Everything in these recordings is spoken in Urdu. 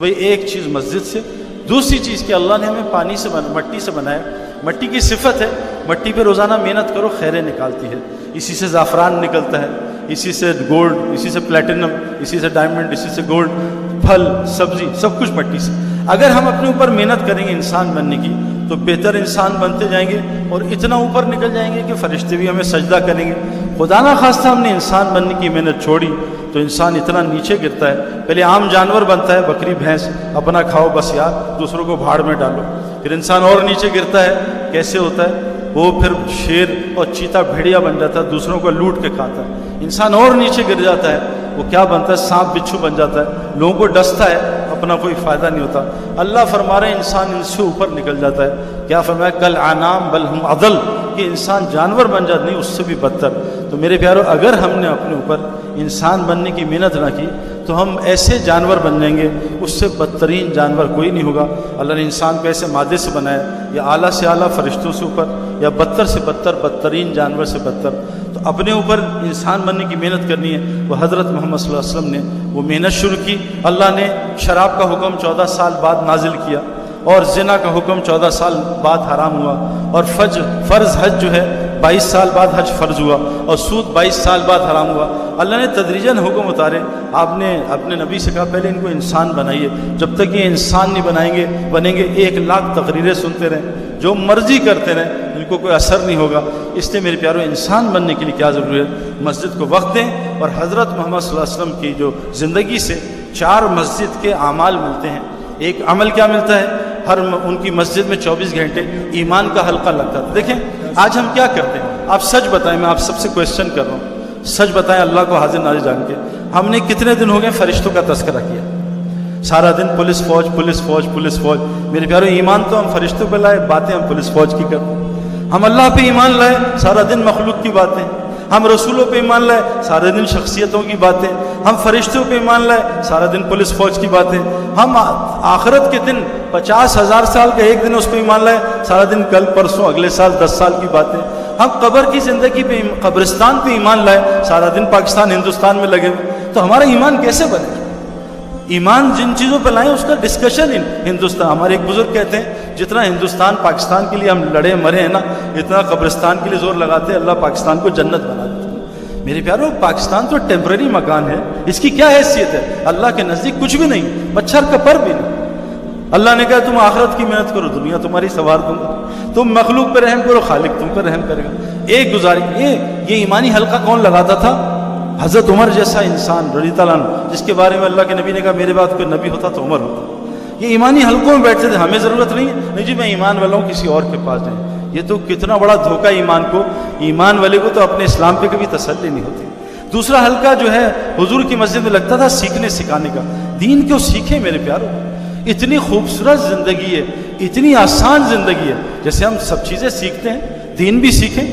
بھئی ایک چیز مسجد سے، دوسری چیز کہ اللہ نے ہمیں پانی سے مٹی سے بنایا، مٹی کی صفت ہے، مٹی پہ روزانہ محنت کرو خیریں نکالتی ہے، اسی سے زعفران نکلتا ہے، اسی سے گولڈ، اسی سے پلیٹینم، اسی سے ڈائمنڈ، اسی سے گولڈ، پھل سبزی سب کچھ مٹی سے۔ اگر ہم اپنے اوپر محنت کریں گے انسان بننے کی تو بہتر انسان بنتے جائیں گے اور اتنا اوپر نکل جائیں گے کہ فرشتے بھی ہمیں سجدہ کریں گے۔ خدا نہ خواستہ ہم نے انسان بننے کی محنت چھوڑی تو انسان اتنا نیچے گرتا ہے، پہلے عام جانور بنتا ہے، بکری بھینس، اپنا کھاؤ بس یار، دوسروں کو بھاڑ میں ڈالو، پھر انسان اور نیچے گرتا ہے۔ کیسے ہوتا ہے؟ وہ پھر شیر اور چیتا بھیڑیا بن جاتا ہے، دوسروں کو لوٹ کے کھاتا ہے۔ انسان اور نیچے گر جاتا ہے، وہ کیا بنتا ہے؟ سانپ بچھو بن جاتا ہے، لوگوں کو ڈستا ہے، اپنا کوئی فائدہ نہیں ہوتا۔ اللہ فرما رہے ہیں انسان ان سے اوپر نکل جاتا ہے۔ کیا فرمایا؟ کل انعام بل ہم اضل، کہ انسان جانور بن جاتا، نہیں اس سے بھی بدتر۔ تو میرے پیارو، اگر ہم نے اپنے اوپر انسان بننے کی محنت نہ کی تو ہم ایسے جانور بن جائیں گے، اس سے بدترین جانور کوئی نہیں ہوگا۔ اللہ نے انسان کو ایسے مادے سے بنایا، یا اعلیٰ سے اعلیٰ فرشتوں سے اوپر، یا بدتر سے بدتر بدترین جانور سے بدتر۔ تو اپنے اوپر انسان بننے کی محنت کرنی ہے۔ وہ حضرت محمد صلی اللہ علیہ وسلم نے وہ محنت شروع کی۔ اللہ نے شراب کا حکم 14 سال بعد نازل کیا، اور زنا کا حکم 14 سال بعد حرام ہوا، اور فرض حج جو ہے 22 سال بعد حج فرض ہوا، اور سود 22 سال بعد حرام ہوا۔ اللہ نے تدریجاً حکم اتارے۔ آپ نے اپنے نبی سے کہا پہلے ان کو انسان بنائیے، جب تک یہ انسان نہیں بنیں گے 1 لاکھ تقریریں سنتے رہیں، جو مرضی کرتے رہیں، ان کو کوئی اثر نہیں ہوگا۔ اس لیے میرے پیارو، انسان بننے کے لیے کیا ضروری ہے؟ مسجد کو وقت دیں، اور حضرت محمد صلی اللہ علیہ وسلم کی جو زندگی سے 4 مسجد کے اعمال ملتے ہیں۔ ایک عمل کیا ملتا ہے؟ ان کی مسجد میں 24 گھنٹے ایمان کا حلقہ لگتا تھا۔ دیکھیں آج ہم کیا کرتے ہیں، آپ سچ بتائیں، میں آپ سب سے کویسچن کر رہا ہوں، سچ بتائیں اللہ کو حاضر ناظر جان کے، ہم نے کتنے دن ہو گئے فرشتوں کا تذکرہ کیا؟ سارا دن پولیس فوج پولیس فوج پولیس فوج۔ میرے پیارو، ایمان تو ہم فرشتوں پہ لائے، باتیں ہم پولیس فوج کی کرتے ہیں۔ ہم اللہ پہ ایمان لائے، سارا دن مخلوق کی باتیں۔ ہم رسولوں پہ ایمان لائے، سارے دن شخصیتوں کی باتیں۔ ہم فرشتوں پہ ایمان لائے، سارا دن پولیس فوج کی باتیں۔ ہم آخرت کے دن 50,000 سال کا ایک دن اس پہ ایمان لائے، سارا دن کل پرسوں اگلے سال 10 سال کی باتیں۔ ہم قبر کی زندگی پہ، قبرستان پہ ایمان لائے، سارا دن پاکستان ہندوستان میں لگے ہوئے۔ تو ہمارا ایمان کیسے بنے؟ ایمان جن چیزوں پہ لائیں اس کا ڈسکشن ہندوستان۔ ہمارے ایک بزرگ کہتے ہیں جتنا ہندوستان پاکستان کے لیے ہم لڑے مرے ہیں نا، اتنا قبرستان کے لیے زور لگاتے ہیں اللہ پاکستان کو جنت بنا دیتا ہے۔ میرے پیارو، پاکستان تو ٹیمپرری مکان ہے، اس کی کیا حیثیت ہے؟ اللہ کے نزدیک کچھ بھی نہیں، مچھر کا پر بھی نہیں۔ اللہ نے کہا تم آخرت کی محنت کرو، دنیا تمہاری سنوار دوں گا۔ تم مخلوق پہ رحم کرو، خالق تم پہ رحم کرے گا۔ ایک گزارش، یہ ایمانی حلقہ کون لگاتا تھا؟ حضرت عمر جیسا انسان رضی اللہ عنہ، جس کے بارے میں اللہ کے نبی نے کہا میرے بعد کوئی نبی ہوتا تو عمر ہوتا۔ یہ ایمانی حلقوں میں بیٹھتے تھے، ہمیں ضرورت نہیں جی میں ایمان والا ہوں کسی اور کے پاس جائیں۔ یہ تو کتنا بڑا دھوکہ ایمان کو، ایمان والے کو تو اپنے اسلام پہ کبھی تسلی نہیں ہوتی۔ دوسرا حلقہ جو ہے حضور کی مسجد میں لگتا تھا سیکھنے سکھانے کا۔ دین کیوں سیکھیں میرے پیارو؟ اتنی خوبصورت زندگی ہے، اتنی آسان زندگی ہے، جیسے ہم سب چیزیں سیکھتے ہیں دین بھی سیکھیں۔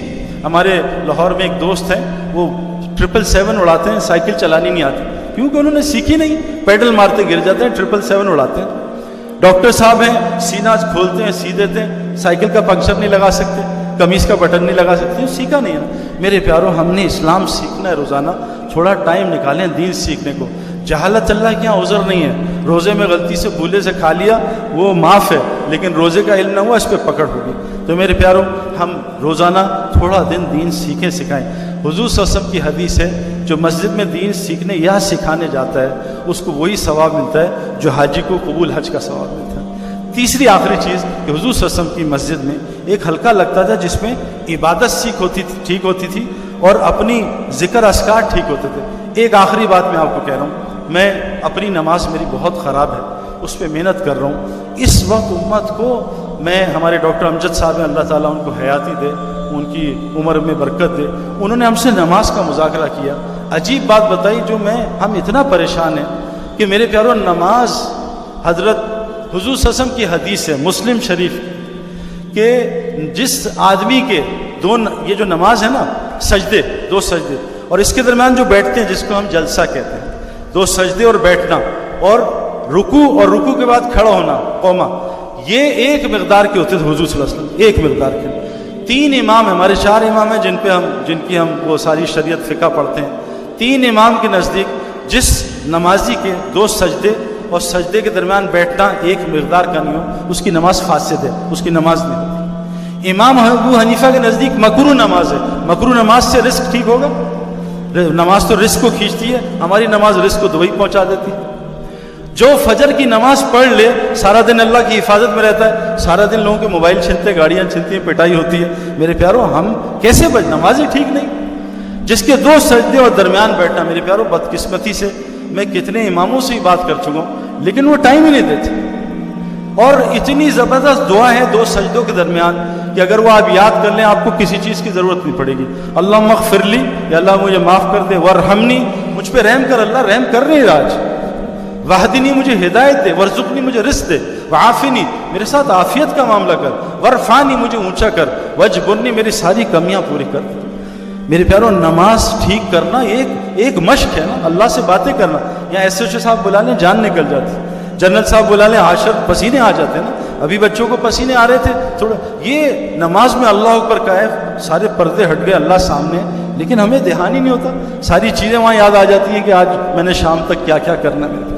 ہمارے لاہور میں ایک دوست ہیں، وہ 777 اڑاتے ہیں، سائیکل چلانی نہیں آتی کیونکہ انہوں نے سیکھی نہیں، پیڈل مارتے گر جاتے ہیں، 777 اڑاتے ہیں۔ ڈاکٹر صاحب ہیں، سینہ کھولتے ہیں سی دیتے ہیں، سائیکل کا پنکچر نہیں لگا سکتے، قمیص کا بٹن نہیں لگا سکتے، سیکھا نہیں ہے۔ میرے پیاروں، ہم نے اسلام سیکھنا ہے روزانہ، تھوڑا ٹائم نکالیں دین سیکھنے کو۔ جہالت اللہ کے یہاں عذر نہیں ہے، روزے میں غلطی سے بھولے سے کھا لیا وہ معاف ہے، لیکن روزے کا علم نہ ہوا اس پہ پکڑ ہوگی۔ تو میرے پیاروں، ہم روزانہ تھوڑا دین سیکھیں سکھائیں۔ حضور صلی اللہ علیہ وسلم کی حدیث ہے، جو مسجد میں دین سیکھنے یا سکھانے جاتا ہے اس کو وہی ثواب ملتا ہے جو حاجی کو قبول حج کا ثواب ملتا ہے۔ تیسری آخری چیز کہ حضور صلی اللہ علیہ وسلم کی مسجد میں ایک حلقہ لگتا تھا جس میں عبادت ٹھیک ہوتی تھی اور اپنی ذکر اذکار ٹھیک ہوتے تھے۔ ایک آخری بات میں آپ کو کہہ رہا ہوں، میں اپنی نماز میری بہت خراب ہے، اس پہ محنت کر رہا ہوں۔ اس وقت امت کو میں، ہمارے ڈاکٹر امجد صاحب ہیں، اللہ تعالیٰ ان کو حیاتی دے، ان کی عمر میں برکت دے، انہوں نے ہم سے نماز کا مذاکرہ کیا۔ عجیب بات بتائی جو ہم اتنا پریشان ہیں کہ میرے پیاروں، نماز حضرت حضور صلی اللہ علیہ وسلم کی حدیث ہے مسلم شریف کہ جس آدمی کے یہ جو نماز ہے نا، سجدے، 2 سجدے، اور اس کے درمیان جو بیٹھتے ہیں جس کو ہم جلسہ کہتے ہیں، 2 سجدے اور بیٹھنا، اور رکوع کے بعد کھڑا ہونا، قوما، یہ ایک مقدار کے ہوتے تھے حضور صلی اللہ علیہ وسلم، ایک مقدار کے۔ 3 امام ہیں، ہمارے 4 امام ہیں جن کی ہم وہ ساری شریعت فقہ پڑھتے ہیں۔ 3 امام کے نزدیک جس نمازی کے 2 سجدے اور سجدے کے درمیان بیٹھنا ایک مقدار کا نہیں ہو، اس کی نماز فاسد ہے، اس کی نماز نہیں ہوتی۔ امام ابو حنیفہ کے نزدیک مکروہ نماز ہے، مکروہ نماز سے رزق ٹھیک ہوگا؟ نماز تو رزق کو کھینچتی ہے، ہماری نماز رزق کو دبئی پہنچا دیتی ہے۔ جو فجر کی نماز پڑھ لے سارا دن اللہ کی حفاظت میں رہتا ہے، سارا دن لوگوں کے موبائل چھنتے، گاڑیاں چھنتی ہیں، پٹائی ہوتی ہے، میرے پیارو ہم کیسے نمازیں ٹھیک نہیں؟ جس کے 2 سجدے اور درمیان بیٹھنا، میرے پیارو بدقسمتی سے میں کتنے اماموں سے ہی بات کر چکا ہوں، لیکن وہ ٹائم ہی نہیں دیتے۔ اور اتنی زبردست دعا ہے 2 سجدوں کے درمیان کہ اگر وہ آپ یاد کر لیں آپ کو کسی چیز کی ضرورت نہیں پڑے گی۔ اللہم اغفر لی، یا اللہ مجھے معاف کر دے، ورحمنی، مجھ پہ رحم کر، اللہ رحم کر رہے آج، وحدنی، مجھے ہدایت دے، ورزقنی، مجھے رزق دے، وعافنی، میرے ساتھ عافیت کا معاملہ کر، ورفعنی، مجھے اونچا کر، وجبرنی، میری ساری کمیاں پوری کر۔ میرے پیارو نماز ٹھیک کرنا ایک مشق ہے نا، اللہ سے باتیں کرنا۔ یہاں ایس ایچ او صاحب بلا لیں جان نکل جاتی، جنرل صاحب بلا لیں عاشر پسینے آ جاتے ہیں نا، ابھی بچوں کو پسینے آ رہے تھے تھوڑا۔ یہ نماز میں اللہ اکبر کا ہے، سارے پردے ہٹ گئے، اللہ سامنے، لیکن ہمیں دھیان ہی نہیں ہوتا، ساری چیزیں وہاں یاد آ جاتی ہیں کہ آج میں نے شام تک کیا کیا کرنا ہے۔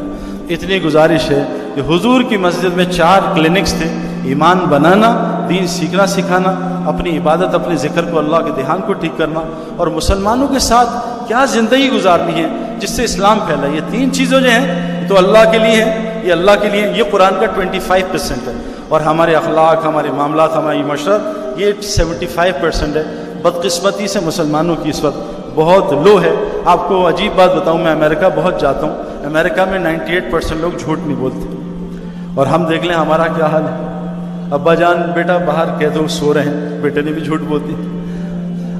اتنی گزارش ہے کہ حضور کی مسجد میں 4 کلینکس تھے، ایمان بنانا، دین سیکھنا سکھانا، اپنی عبادت، اپنے ذکر کو، اللہ کے دھیان کو ٹھیک کرنا، اور مسلمانوں کے ساتھ کیا زندگی گزارنی ہے جس سے اسلام پھیلا۔ یہ 3 چیزیں جو ہیں تو اللہ کے لیے ہیں، یہ اللہ کے لیے، یہ قرآن کا 25% ہے، اور ہمارے اخلاق، ہمارے معاملات، ہماری معاشرت، یہ 75% ہے۔ بدقسمتی سے مسلمانوں کی اس وقت بہت لو ہے۔ آپ کو عجیب بات بتاؤں، میں امریکہ بہت جاتا ہوں، امریکہ میں 98% لوگ جھوٹ نہیں بولتے، اور ہم دیکھ لیں ہمارا کیا حال ہے۔ ابا جان بیٹا باہر کہہ دو سو رہے ہیں، بیٹے نے بھی جھوٹ بولتی۔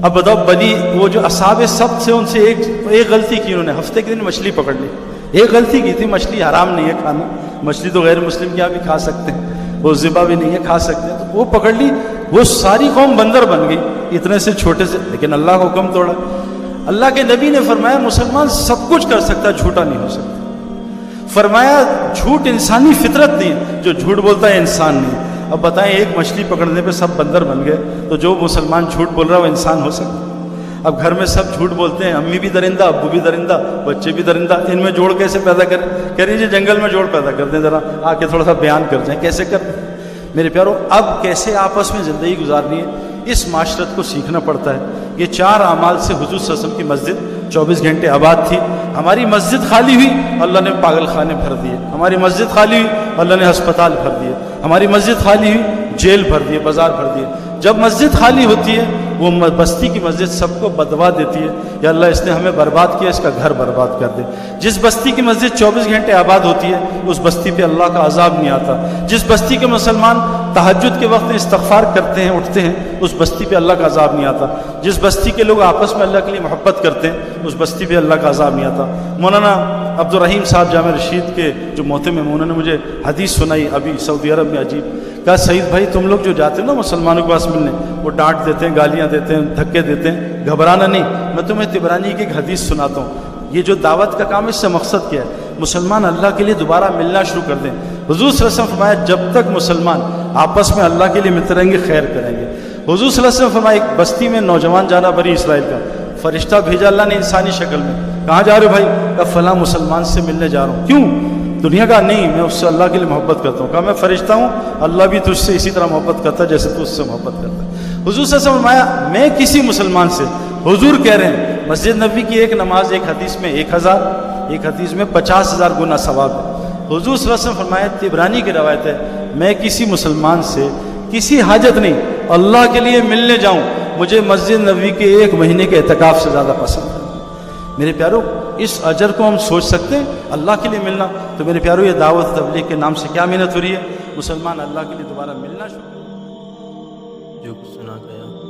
اب بتاؤ بنی وہ جو اصحاب سبت سے، ان سے ایک غلطی کی، انہوں نے ہفتے کے دن مچھلی پکڑ لی، ایک غلطی کی تھی، مچھلی حرام نہیں ہے کھانا، مچھلی تو غیر مسلم کے یہاں بھی کھا سکتے ہیں، وہ ذبح بھی نہیں ہے، کھا سکتے ہیں، تو وہ پکڑ لی، وہ ساری قوم بندر بن گئی اتنے سے چھوٹے سے، لیکن اللہ کا حکم توڑا۔ اللہ کے نبی نے فرمایا مسلمان سب کچھ کر سکتا ہے، جھوٹا نہیں ہو سکتا۔ فرمایا جھوٹ انسانی فطرت نہیں ہے، جو جھوٹ بولتا ہے انسان نہیں۔ اب بتائیں ایک مچھلی پکڑنے پہ سب بندر بن گئے، تو جو مسلمان جھوٹ بول رہا ہے وہ انسان ہو سکتا؟ اب گھر میں سب جھوٹ بولتے ہیں، امی بھی درندہ، ابو بھی درندہ، بچے بھی درندہ، ان میں جوڑ کیسے پیدا کریں؟ کہہ رہی جی جنگل میں جوڑ پیدا کر دیں، ذرا آ کے تھوڑا سا بیان کر جائیں کیسے کر۔ میرے پیارو اب کیسے آپس میں زندگی گزارنی ہے، اس معاشرت کو سیکھنا پڑتا ہے۔ یہ 4 اعمال سے حضور صلی اللہ علیہ وسلم کی مسجد 24 گھنٹے آباد تھی۔ ہماری مسجد خالی ہوئی، اللہ نے پاگل خانے بھر دیے، ہماری مسجد خالی ہوئی، اللہ نے ہسپتال بھر دیے، ہماری مسجد خالی ہوئی، جیل بھر دیے، بازار بھر دیے۔ جب مسجد خالی ہوتی ہے وہ بستی کی مسجد سب کو بدوا دیتی ہے، یا اللہ اس نے ہمیں برباد کیا، اس کا گھر برباد کر دے۔ جس بستی کی مسجد 24 گھنٹے آباد ہوتی ہے اس بستی پہ اللہ کا عذاب نہیں آتا۔ جس بستی کے مسلمان تہجد کے وقت استغفار کرتے ہیں، اٹھتے ہیں، اس بستی پہ اللہ کا عذاب نہیں آتا۔ جس بستی کے لوگ آپس میں اللہ کے لیے محبت کرتے ہیں اس بستی پہ اللہ کا عذاب نہیں آتا۔ مولانا عبدالرحیم صاحب جامع رشید کے جو محتم ہیں، انہوں نے مجھے حدیث سنائی ابھی سعودی عرب میں، عجیب، کہا سعید بھائی تم لوگ جو جاتے ہو نا مسلمانوں کے پاس ملنے، وہ ڈانٹ دیتے ہیں، گالیاں دیتے ہیں، دھکے دیتے ہیں، گھبرانا نہیں، میں تمہیں طبرانی کی ایک حدیث سناتا ہوں۔ یہ جو دعوت کا کام ہے اس سے مقصد کیا ہے؟ مسلمان اللہ کے لیے دوبارہ ملنا شروع کر دیں۔ حضور صلی اللہ علیہ وسلم فرمایا جب تک مسلمان آپس میں اللہ کے لیے ملتے رہیں گے خیر کریں گے۔ حضور صلی اللہ علیہ وسلم فرمایا ایک بستی میں نوجوان جانا بنی اسرائیل کا، فرشتہ بھیجا اللہ نے انسانی شکل میں، کہاں جا رہے ہو بھائی؟ کہا فلاں مسلمان سے ملنے جا رہا ہوں۔ کیوں؟ دنیا کا نہیں، میں اس سے اللہ کے لیے محبت کرتا ہوں۔ کہا میں فرشتہ ہوں، اللہ بھی تجھ سے اسی طرح محبت کرتا ہے جیسے تو اس سے محبت کرتا ہے۔ حضور صلی اللہ علیہ وسلم فرمایا میں کسی مسلمان سے، حضور کہہ رہے ہیں مسجد نبوی کی ایک نماز ایک حدیث میں 1000، ایک حدیث میں 50,000 گنا ثواب ہے۔ حضور صلی اللہ علیہ وسلم فرمایا طبرانی کی روایت ہے میں کسی مسلمان سے کسی حاجت نہیں اللہ کے لیے ملنے جاؤں، مجھے مسجد نبوی کے 1 مہینے کے اعتکاف سے زیادہ پسند ہے۔ میرے پیارو اس اجر کو ہم سوچ سکتے ہیں اللہ کے لیے ملنا؟ تو میرے پیارو یہ دعوت تبلیغ کے نام سے کیا محنت ہو رہی ہے؟ مسلمان اللہ کے لیے دوبارہ ملنا شروع۔ جو کچھ سنا گیا